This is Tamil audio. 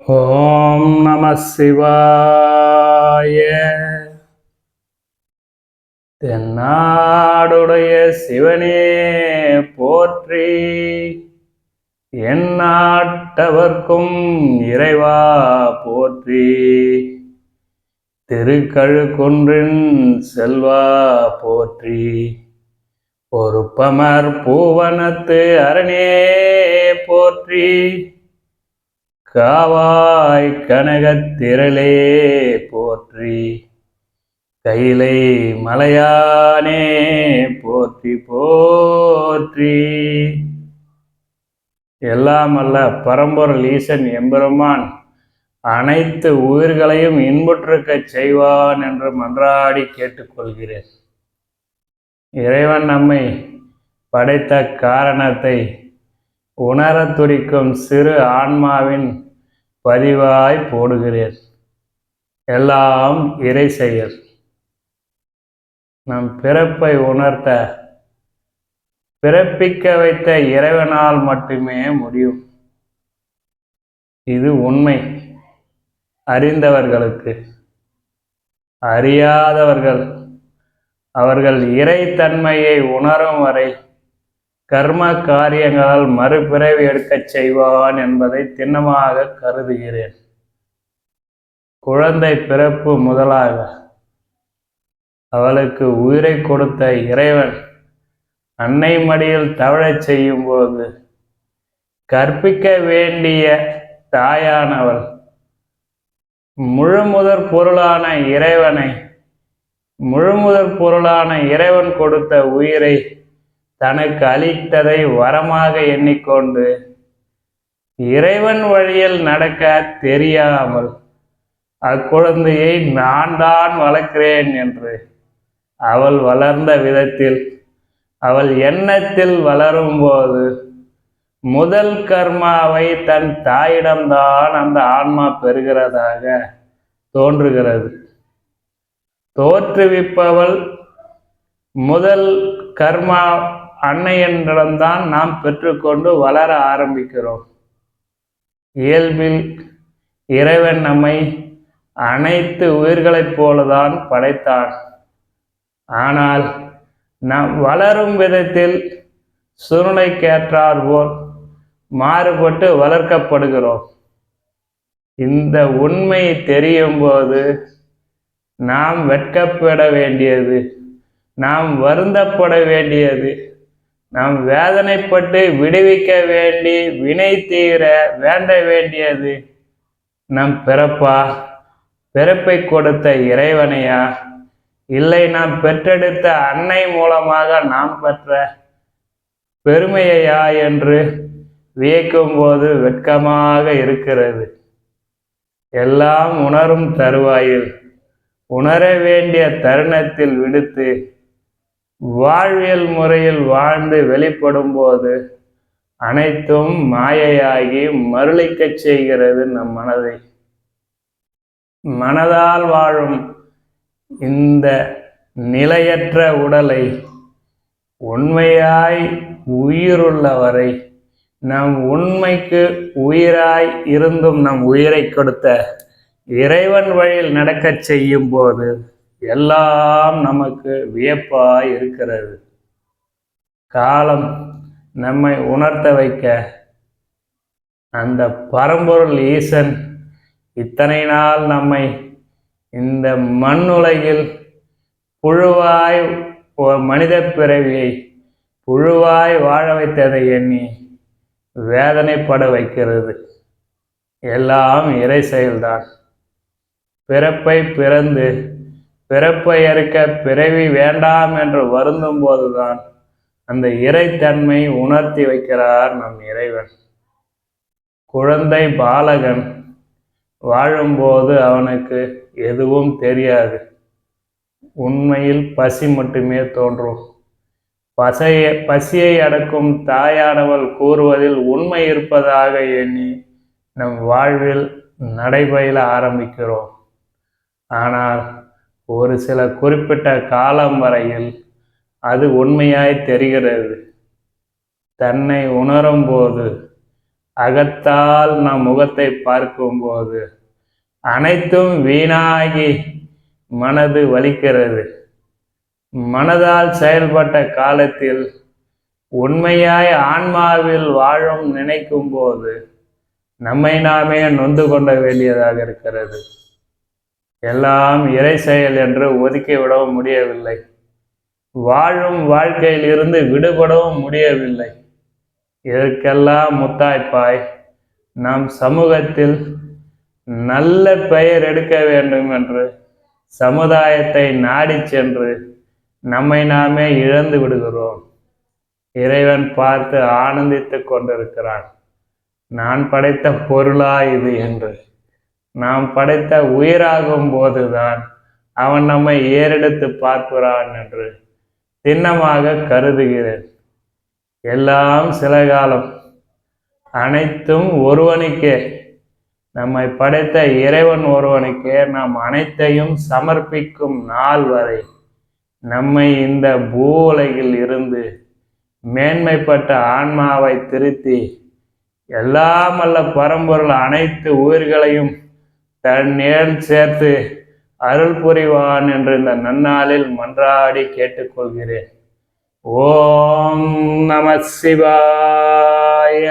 ஓம் நம சிவாய. தென்னாடுடைய சிவனே போற்றி, எந்நாட்டவர்க்கும் இறைவா போற்றி, திருக்கழுக்குன்றின் செல்வா போற்றி, பொறுப்பமர் பூவனத்து அரணே போற்றி, காவாய் கனகத்திரளே போற்றி, கைலை மலையானே போற்றி போற்றி. எல்லாம் அல்ல பரம்பொருள் ஈசன் எம்பெருமான் அனைத்து உயிர்களையும் இன்புற்றிருக்கச் செய்வான் என்று மன்றாடி கேட்டுக்கொள்கிறேன். இறைவன் நம்மை படைத்த காரணத்தை உணரத் துடிக்கும் சிறு ஆன்மாவின் பதிவாய் போடுகிறேன். எல்லாம் இறை செயல். நம் பிறப்பை உணர்த்த பிறப்பிக்க வைத்த இறைவனால் மட்டுமே முடியும். இது உண்மை. அறிந்தவர்களுக்கு. அறியாதவர்கள் அவர்கள் இறைத்தன்மையை உணரும் வரை கர்ம காரியங்களால் மறுபிறவி எடுக்கச் செய்வான் என்பதை திண்ணமாக கருதுகிறேன். குழந்தை பிறப்பு முதலாக அவளுக்கு உயிரை கொடுத்த இறைவன் அன்னை மடியில் தவழச் செய்யும் போது கற்பிக்க வேண்டிய தாயானவள் முழுமுதற் பொருளான இறைவன் கொடுத்த உயிரை தனக்கு அளித்ததை வரமாக எண்ணிக்கொண்டு இறைவன் வழியில் நடக்க தெரியாமல் அக்குழந்தையை நான் தான் வளர்க்கிறேன் என்று அவள் வளர்ந்த விதத்தில் அவள் எண்ணத்தில் வளரும்போது முதல் கர்மாவை தன் தாயிடம்தான் அந்த ஆன்மா பெறுகிறதாக தோன்றுகிறது. தோற்றுவிப்பவள் முதல் கர்மா அன்னையிடம்தான் நாம் பெற்றுக்கொண்டு வளர ஆரம்பிக்கிறோம். இயல்பில் இறைவன் நம்மை அனைத்து உயிர்களைப் போலதான் படைத்தான். ஆனால் நாம் வளரும் விதத்தில் சூழ்நிலைக்கேற்றார் போல் மாறுபட்டு வளர்க்கப்படுகிறோம். இந்த உண்மை தெரியும் போது நாம் வெட்கப்பட வேண்டியது, நாம் வருந்தப்பட வேண்டியது, நாம் வேதனைப்பட்டு விடுவிக்க வேண்டி வினை தீர வேண்ட வேண்டியது நம் பிறப்பா, பிறப்பை கொடுத்த இறைவனையா, இல்லை நாம் பெற்றெடுத்த அன்னை மூலமாக நாம் பெற்ற பெருமையா என்று வியக்கும் போது வெட்கமாக இருக்கிறது. எல்லாம் உணரும் தருவாயில் உணர வேண்டிய தருணத்தில் விடுத்து வாழ்வியல் முறையில் வாழ்ந்து வெளிப்படும் போது அனைத்தும் மாயையாகி மருளிக்கச் செய்கிறது நம் மனதை. மனதால் வாழும் இந்த நிலையற்ற உடலை உண்மையாய் உயிருள்ளவரை நம் உண்மைக்கு உயிராய் இருந்தும் நம் உயிரை கொடுத்த இறைவன் வழியில் நடக்கச் செய்யும் போது எல்லாம் நமக்கு வியப்பாய் இருக்கிறது. காலம் நம்மை உணர்த்த வைக்க அந்த பரம்பொருள் ஈசன் இத்தனை நாள் நம்மை இந்த மண்ணுலகில் புழுவாய் மனித பிறவியை புழுவாய் வாழ வைத்ததை எண்ணி வேதனைப்பட வைக்கிறது. எல்லாம் இறை செயல்தான். பிறப்பை பிறந்து பிறப்பை அறுக்க பிறவி வேண்டாம் என்று வருந்தும் போதுதான் அந்த இறைத்தன்மை உணர்த்தி வைக்கிறார் நம் இறைவன். குழந்தை பாலகன் வாழும்போது அவனுக்கு எதுவும் தெரியாது. உண்மையில் பசி மட்டுமே தோன்றும். பசியை அடக்கும் தாயானவள் கூறுவதில் உண்மை இருப்பதாக எண்ணி நம் வாழ்வில் நடைபயில ஆரம்பிக்கிறோம். ஆனால் ஒரு சில குறிப்பிட்ட காலம் வரையில் அது உண்மையாய் தெரிகிறது. தன்னை உணரும் போது அகத்தால் நம் முகத்தை பார்க்கும்போது அனைத்தும் வீணாகி மனது வலிக்கிறது. மனதால் செயல்பட்ட காலத்தில் உண்மையாய் ஆன்மாவில் வாழும் நினைக்கும் போது நம்மை நாமே நொந்து கொள்ள வேண்டியதாக இருக்கிறது. எல்லாம் இறை செயல் என்று ஒதுக்கிவிடவும் முடியவில்லை. வாழும் வாழ்க்கையில் இருந்து விடுபடவும் முடியவில்லை. இதற்கெல்லாம் முத்தாய்ப்பாய் நம் சமூகத்தில் நல்ல பெயர் எடுக்க வேண்டும் என்று சமுதாயத்தை நாடி சென்று நம்மை நாமே இழந்து விடுகிறோம். இறைவன் பார்த்து ஆனந்தித்து கொண்டிருக்கிறான். நான் படைத்த பொருளா இது என்று. நாம் படைத்த உயிராகும் போதுதான் அவன் நம்மை ஏறெடுத்து பார்க்கிறான் என்று திண்ணமாக கருதுகிறேன். எல்லாம் சில காலம், அனைத்தும் ஒருவனுக்கே. நம்மை படைத்த இறைவன் ஒருவனுக்கே நாம் அனைத்தையும் சமர்ப்பிக்கும் நாள் வரை நம்மை இந்த பூ உலகில் இருந்து மேன்மைப்பட்ட ஆன்மாவை திருத்தி எல்லாம் அல்ல பரம்பொருள் அனைத்து உயிர்களையும் தன்னேல் சேர்த்து அருள் புரிவான் என்று இந்த நன்னாளில் மன்றாடி கேட்டுக்கொள்கிறேன். ஓம் நம சிவாய.